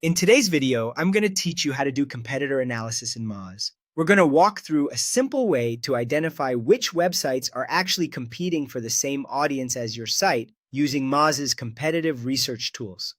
In today's video, I'm going to teach you how to do competitor analysis in Moz. We're going to walk through a simple way to identify which websites are actually competing for the same audience as your site using Moz's competitive research tools.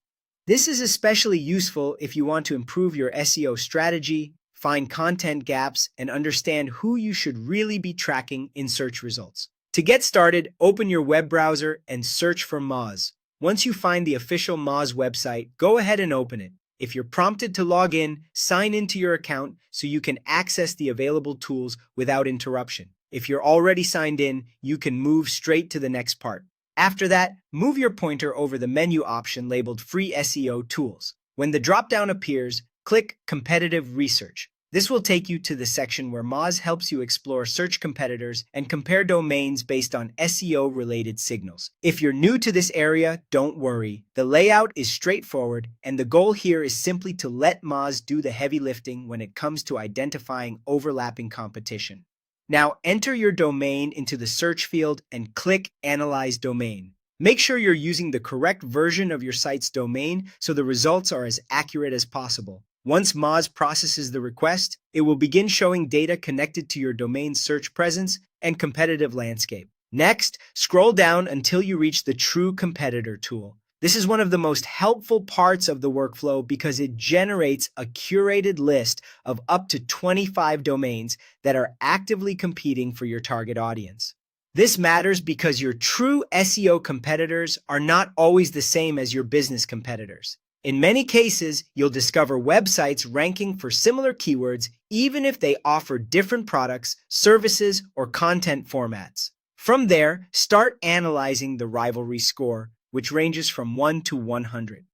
This is especially useful if you want to improve your SEO strategy, find content gaps, and understand who you should really be tracking in search results. To get started, open your web browser and search for Moz. Once you find the official Moz website, go ahead and open it. If you're prompted to log in, sign into your account so you can access the available tools without interruption. If you're already signed in, you can move straight to the next part. After that, move your pointer over the menu option labeled Free SEO Tools. When the dropdown appears, click Competitive Research. This will take you to the section where Moz helps you explore search competitors and compare domains based on SEO-related signals. If you're new to this area, don't worry. The layout is straightforward, and the goal here is simply to let Moz do the heavy lifting when it comes to identifying overlapping competition. Now, enter your domain into the search field and click Analyze Domain. Make sure you're using the correct version of your site's domain so the results are as accurate as possible. Once Moz processes the request, it will begin showing data connected to your domain's search presence and competitive landscape. Next, scroll down until you reach the True Competitor tool. This is one of the most helpful parts of the workflow because it generates a curated list of up to 25 domains that are actively competing for your target audience. This matters because your true SEO competitors are not always the same as your business competitors. In many cases, you'll discover websites ranking for similar keywords even if they offer different products, services, or content formats. From there, start analyzing the rivalry score, which ranges from 1 to 100.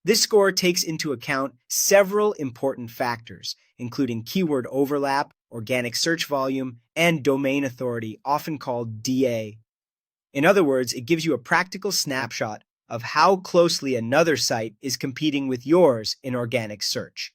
This score takes into account several important factors, including keyword overlap, organic search volume, and domain authority, often called DA. In other words, it gives you a practical snapshot of how closely another site is competing with yours in organic search.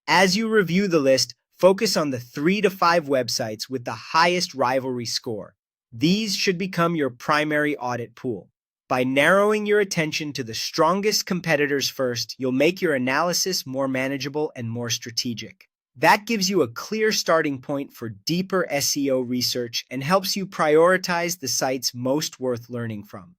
As you review the list, focus on the 3 to 5 websites with the highest rivalry score. These should become your primary audit pool. By narrowing your attention to the strongest competitors first, you'll make your analysis more manageable and more strategic. That gives you a clear starting point for deeper SEO research and helps you prioritize the sites most worth learning from.